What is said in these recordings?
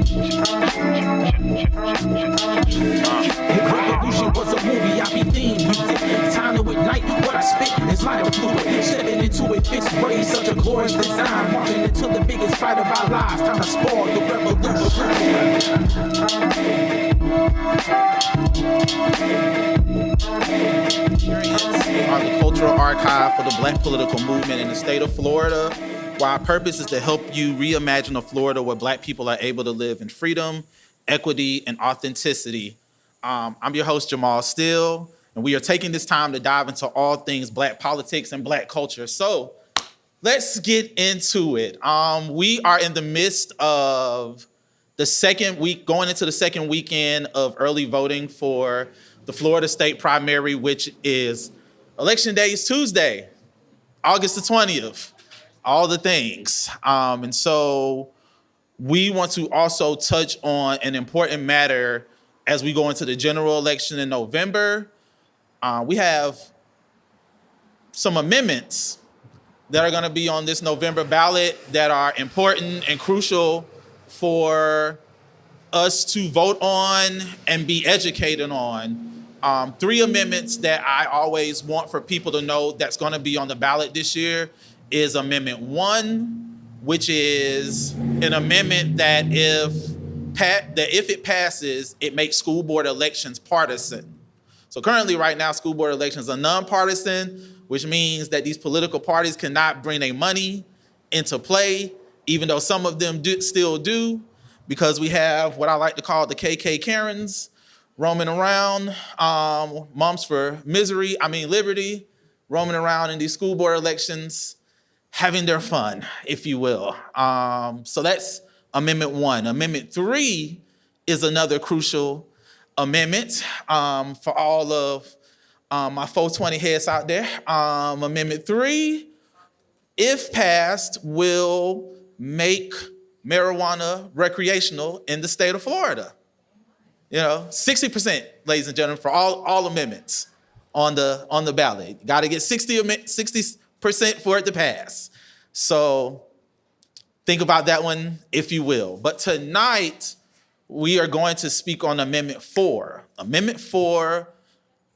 If revolution was a movie, I'd be theme music. Time to ignite what I spit is lighter fluid. Stepping into it, fixed rays, such a glorious design. Walking into the biggest fight of our lives. Time to spoil the revolution. Are the cultural archive for the Black political movement in the state of Florida, where our purpose is to help you reimagine a Florida where Black people are able to live in freedom, equity, and authenticity. I'm your host, Jamal Steele, and we are taking this time to dive into all things Black politics and Black culture. So let's get into it. We are in the midst of the second week, going into the second weekend of early voting for the Florida state primary, which is Election Day is Tuesday, August the 20th, all the things. And so we want to also touch on an important matter as we go into the general election in November. We have some amendments that are gonna be on this November ballot that are important and crucial for us to vote on and be educated on. 3 amendments that I always want for people to know that's gonna be on the ballot this year is Amendment 1, which is an amendment that if it passes, it makes school board elections partisan. So currently right now, school board elections are nonpartisan, which means that these political parties cannot bring their money into play, even though some of them still do, because we have what I like to call the KK Karens roaming around, Moms for Liberty, roaming around in these school board elections, having their fun, if you will. So that's Amendment 1. Amendment 3 is another crucial amendment for all of my 420 heads out there. Amendment 3, if passed, will make marijuana recreational in the state of Florida. 60%, ladies and gentlemen, for all amendments on the ballot. Got to get 60% for it to pass. So think about that one, if you will. But tonight, we are going to speak on Amendment 4. Amendment 4,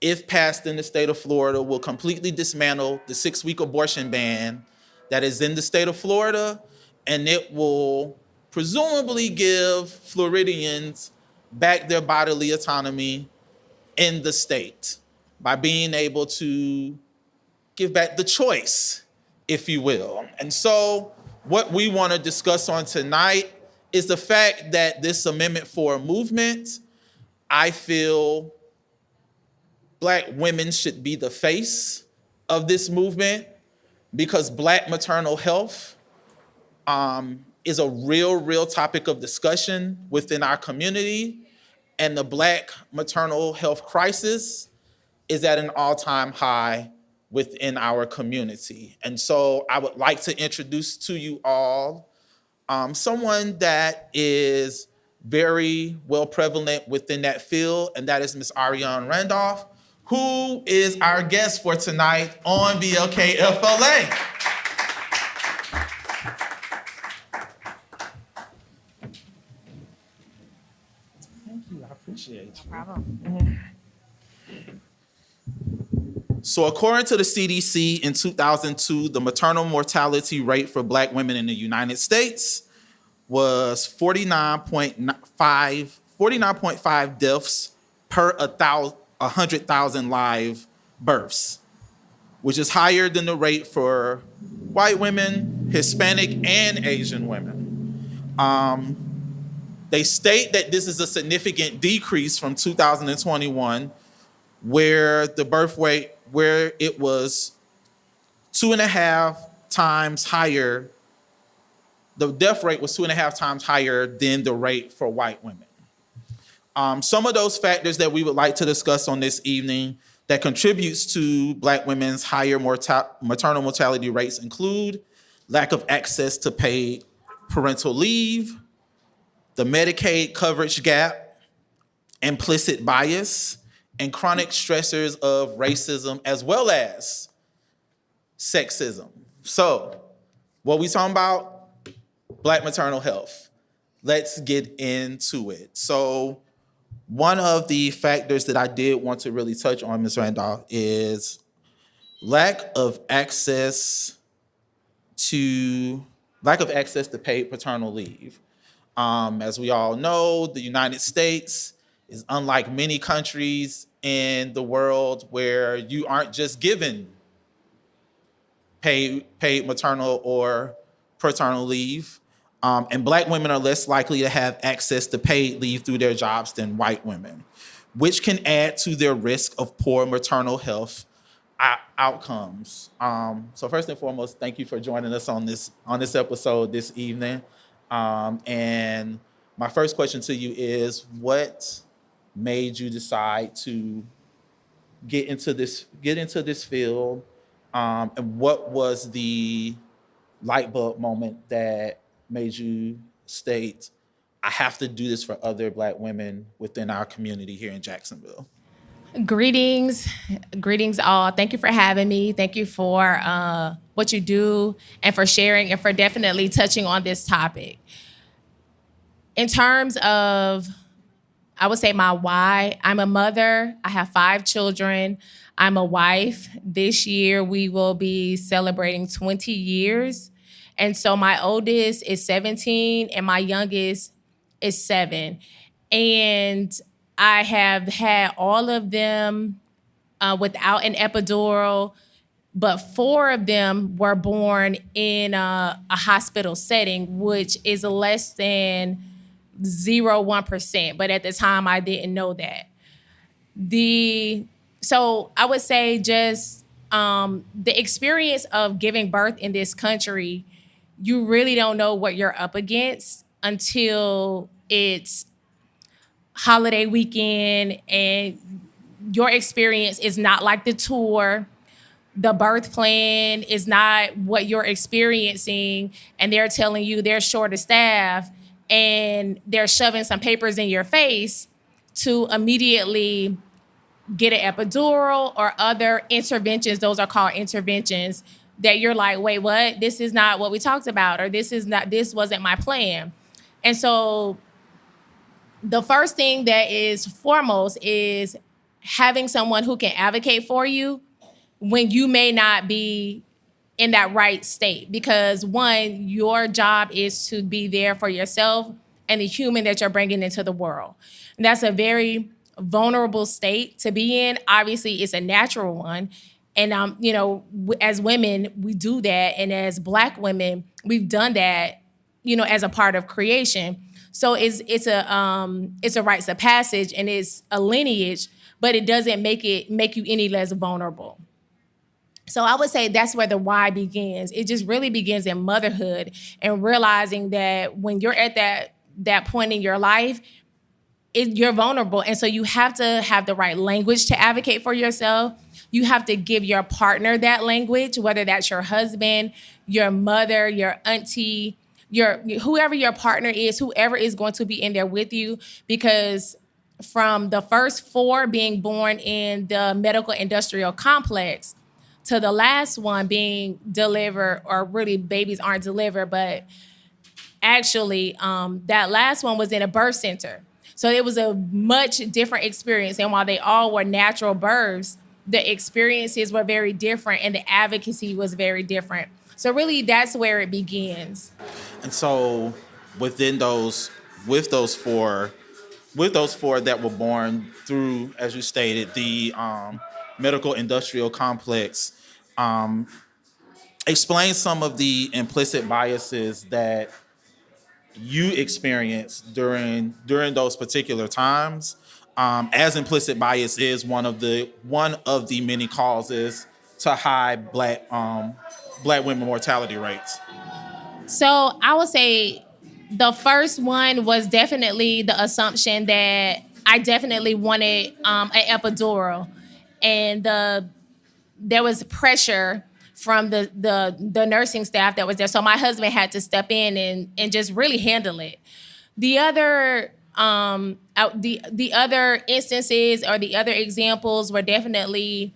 if passed in the state of Florida, will completely dismantle the 6-week abortion ban that is in the state of Florida, and it will presumably give Floridians back their bodily autonomy in the state by being able to give back the choice, if you will. And so what we want to discuss on tonight is the fact that this Amendment 4 movement, I feel Black women should be the face of this movement, because Black maternal health is a real topic of discussion within our community, and the Black maternal health crisis is at an all-time high within our community. And so I would like to introduce to you all someone that is very well prevalent within that field, and that is Ms. Ariane Randolph, who is our guest for tonight on BLKFLA. Thank you, I appreciate you. No problem. So according to the CDC, in 2002, the maternal mortality rate for Black women in the United States was 49.5 deaths per 100,000 live births, which is higher than the rate for white women, Hispanic, and Asian women. They state that this is a significant decrease from 2021, where the birth rate, where it was 2.5 times higher, the death rate was 2.5 times higher than the rate for white women. Some of those factors that we would like to discuss on this evening that contributes to Black women's higher maternal mortality rates include lack of access to paid parental leave, the Medicaid coverage gap, implicit bias, and chronic stressors of racism, as well as sexism. So, what we talking about? Black maternal health. let's get into it. So one of the factors that I did want to really touch on, Ms. Randolph, is lack of access to paid paternal leave. As we all know, the United States is unlike many countries in the world where you aren't just given paid maternal or paternal leave. And Black women are less likely to have access to paid leave through their jobs than white women, which can add to their risk of poor maternal health outcomes. So first and foremost, thank you for joining us on this episode this evening. And my first question to you is, what made you decide to get into this field? And what was the light bulb moment that made you state, I have to do this for other Black women within our community here in Jacksonville? Greetings all. Thank you for having me. Thank you for what you do and for sharing and for definitely touching on this topic. In terms of, I would say my why, I'm a mother. I have 5 children. I'm a wife. This year we will be celebrating 20 years. And so my oldest is 17 and my youngest is 7. And I have had all of them without an epidural, but 4 of them were born in a hospital setting, which is less than 0.1%. But at the time, I didn't know that. So I would say just the experience of giving birth in this country, you really don't know what you're up against until it's holiday weekend and your experience is not like the tour. The birth plan is not what you're experiencing, and they're telling you they're short of staff and they're shoving some papers in your face to immediately get an epidural or other interventions. Those are called interventions that you're like, wait, what? This is not what we talked about, or this wasn't my plan. And so the first thing that is foremost is having someone who can advocate for you when you may not be in that right state. Because one, your job is to be there for yourself and the human that you're bringing into the world. And that's a very vulnerable state to be in. Obviously, it's a natural one. And, as women, we do that. And as Black women, we've done that, as a part of creation. So it's a rites of passage and it's a lineage, but it doesn't make you any less vulnerable. So I would say that's where the why begins. It just really begins in motherhood and realizing that when you're at that point in your life, you're vulnerable. And so you have to have the right language to advocate for yourself. You have to give your partner that language, whether that's your husband, your mother, your auntie, whoever your partner is, whoever is going to be in there with you, because from the first 4 being born in the medical industrial complex to the last one being delivered, or really babies aren't delivered, but actually that last one was in a birth center. So it was a much different experience. And while they all were natural births, the experiences were very different and the advocacy was very different. So really that's where it begins. And so with those 4 that were born through, as you stated, the medical industrial complex, explain some of the implicit biases that you experienced during those particular times, as implicit bias is one of the many causes to high Black women mortality rates. So I would say the first one was definitely the assumption that I definitely wanted an epidural, and there was pressure from the nursing staff that was there. So my husband had to step in and just really handle it. The other the other instances or the other examples were definitely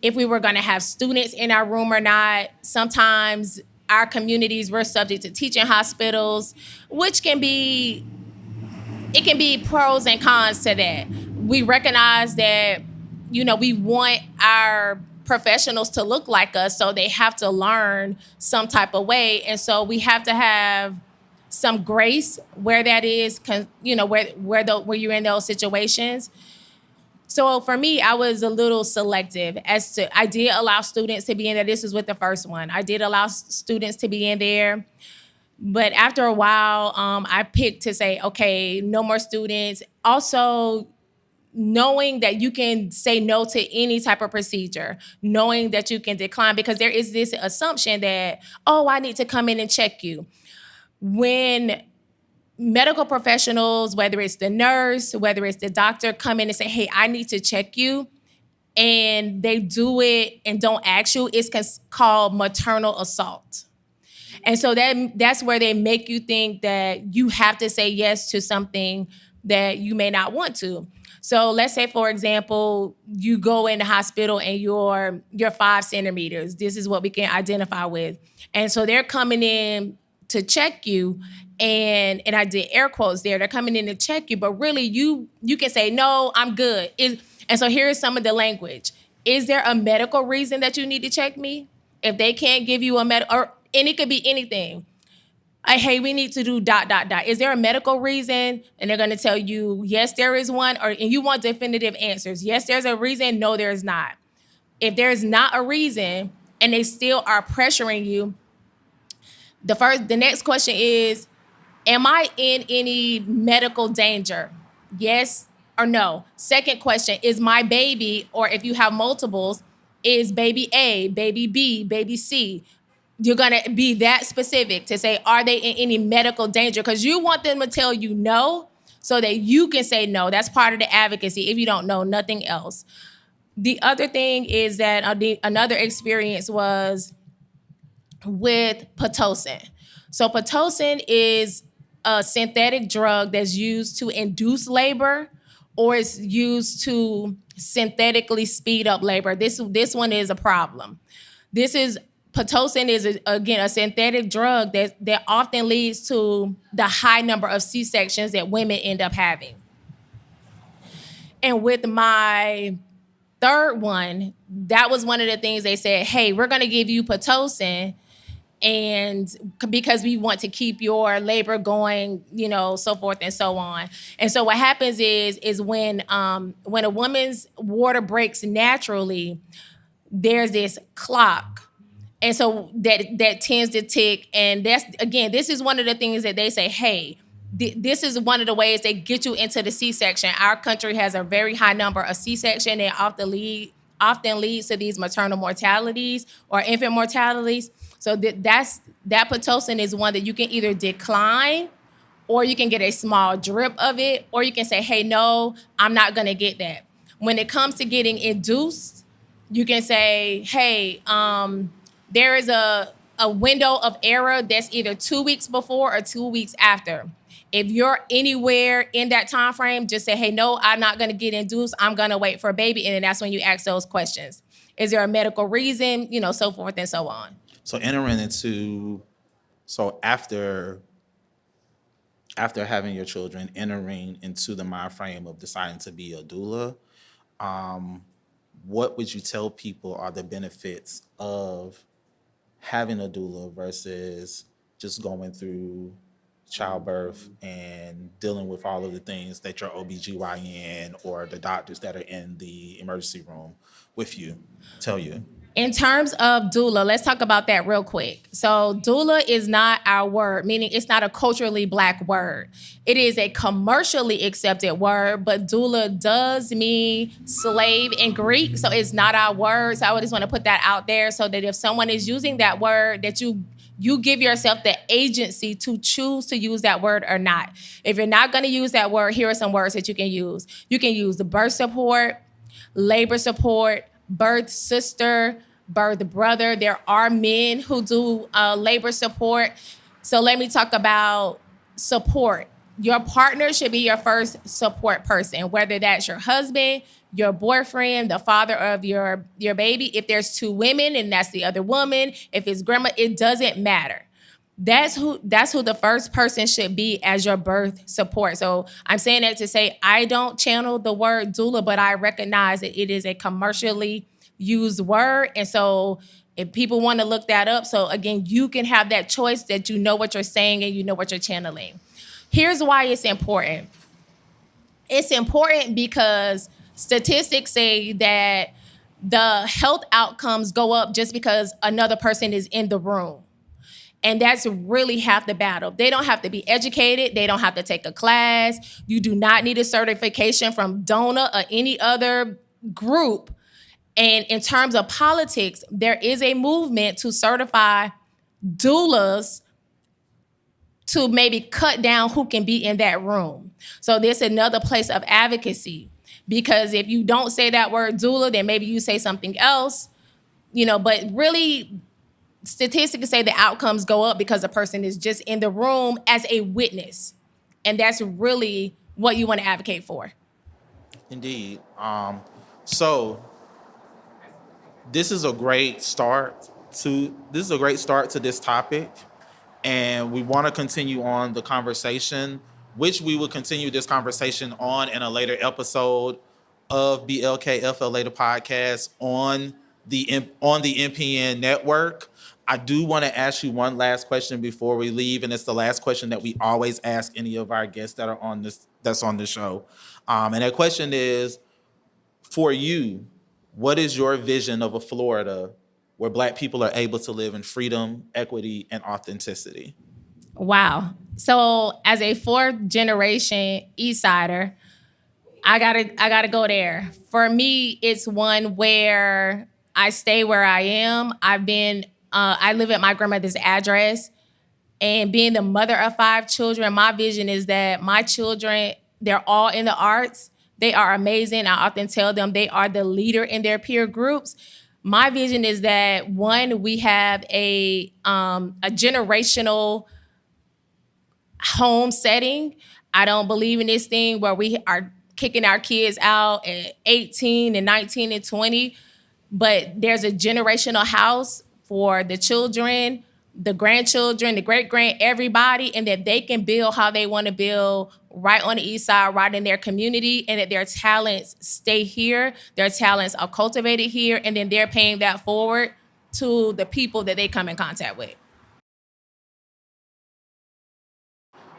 if we were going to have students in our room or not. Sometimes our communities, we're subject to teaching hospitals, which can be pros and cons to that. We recognize that, we want our professionals to look like us, so they have to learn some type of way. And so we have to have some grace where that is, where you're in those situations. So for me, I was a little selective as to, I did allow students to be in there. This was with the first one. I did allow students to be in there. But after a while, I picked to say, okay, no more students. Also, knowing that you can say no to any type of procedure, knowing that you can decline, because there is this assumption that, oh, I need to come in and check you. When medical professionals, whether it's the nurse, whether it's the doctor, come in and say, hey, I need to check you, and they do it and don't ask you, it's called maternal assault. And so that's where they make you think that you have to say yes to something that you may not want to. So let's say, for example, you go in the hospital and you're 5 centimeters. This is what we can identify with. And so they're coming in to check you, and I did air quotes there. They're coming in to check you, but really you can say, no, I'm good. And so here's some of the language. Is there a medical reason that you need to check me? If they can't give you a and it could be anything. Hey, we need to do ... Is there a medical reason? And they're going to tell you, yes, there is one, and you want definitive answers. Yes, there's a reason. No, there is not. If there is not a reason and they still are pressuring you, the next question is, am I in any medical danger? Yes or no. Second question, is my baby, or if you have multiples, is baby A, baby B, baby C? You're going to be that specific to say, are they in any medical danger? Because you want them to tell you no so that you can say no. That's part of the advocacy if you don't know nothing else. The other thing is that another experience was with Pitocin. So Pitocin is a synthetic drug that's used to induce labor, or it's used to synthetically speed up labor. This one is a problem. Pitocin is, again, a synthetic drug that often leads to the high number of C-sections that women end up having. And with my third one, that was one of the things they said, hey, we're going to give you Pitocin, and because we want to keep your labor going, so forth and so on. And so what happens is when a woman's water breaks naturally, there's this clock. And so that tends to tick. And this is one of the things that they say, hey, this is one of the ways they get you into the C-section. Our country has a very high number of C-section that often leads to these maternal mortalities or infant mortalities. So that Pitocin is one that you can either decline, or you can get a small drip of it, or you can say, hey, no, I'm not going to get that. When it comes to getting induced, you can say, hey, there is a window of error that's either 2 weeks before or 2 weeks after. If you're anywhere in that time frame, just say, hey, no, I'm not going to get induced. I'm going to wait for a baby. And then that's when you ask those questions. Is there a medical reason? So forth and so on. So after having your children, entering into the mind frame of deciding to be a doula, what would you tell people are the benefits of having a doula versus just going through childbirth and dealing with all of the things that your OBGYN or the doctors that are in the emergency room with you tell you? In terms of doula, let's talk about that real quick. So doula is not our word, meaning it's not a culturally Black word. It is a commercially accepted word, but doula does mean slave in Greek, so it's not our word. So I just want to put that out there so that if someone is using that word, that you give yourself the agency to choose to use that word or not. If you're not going to use that word, here are some words that you can use. You can use the birth support, labor support, birth sister, birth brother. There are men who do labor support. So let me talk about support. your partner should be your first support person, whether that's your husband, your boyfriend, the father of your baby. If there's two women and that's the other woman, if it's grandma, it doesn't matter. That's who the first person should be as your birth support. So I'm saying that to say I don't channel the word doula, but I recognize that it is a commercially used word. And so if people want to look that up, so again, you can have that choice that you know what you're saying and you know what you're channeling. Here's why it's important. It's important because statistics say that the health outcomes go up just because another person is in the room. And that's really half the battle. They don't have to be educated. They don't have to take a class. You do not need a certification from DONA or any other group. And in terms of politics, there is a movement to certify doulas to maybe cut down who can be in that room. So there's another place of advocacy, because if you don't say that word doula, then maybe you say something else, but really statistics say the outcomes go up because a person is just in the room as a witness. And that's really what you want to advocate for. Indeed. So this is a great start to this topic. And we want to continue on the conversation, which we will continue this conversation on in a later episode of BLKFLA the podcast on the MPN Network. I do want to ask you one last question before we leave, and it's the last question that we always ask any of our guests that's on the show. And that question is, for you, what is your vision of a Florida where Black people are able to live in freedom, equity, and authenticity? Wow. So as a fourth generation East Sider, I gotta go there. For me, it's one where I stay where I am. I live at my grandmother's address, and being the mother of 5 children, my vision is that my children, they're all in the arts. They are amazing. I often tell them they are the leader in their peer groups. My vision is that, one, we have a generational home setting. I don't believe in this thing where we are kicking our kids out at 18 and 19 and 20, but there's a generational house for the children, the grandchildren, the great-grand, everybody, and that they can build how they want to build right on the East Side, right in their community, and that their talents stay here, their talents are cultivated here, and then they're paying that forward to the people that they come in contact with.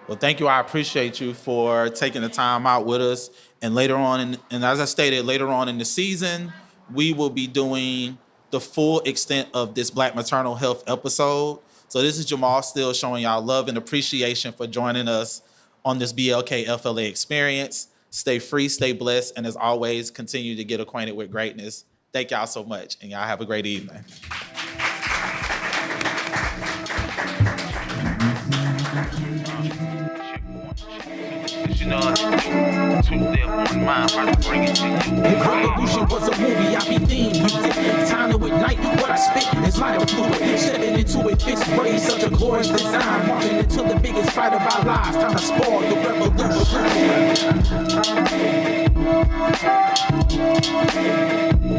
Well, thank you. I appreciate you for taking the time out with us. And later on, and as I stated, later on in the season, we will be doing the full extent of this Black maternal health episode. So this is Jamal Steele showing y'all love and appreciation for joining us on this BLKFLA experience. Stay free, stay blessed, and as always, continue to get acquainted with greatness. Thank y'all so much, and y'all have a great evening. If revolution was a movie, I'd be theme music. Time to ignite what I spit is lighter fluid. Stepping into it, fixed rays, such a glorious design. Walking into the biggest fight of our lives. Time to spoil the revolution.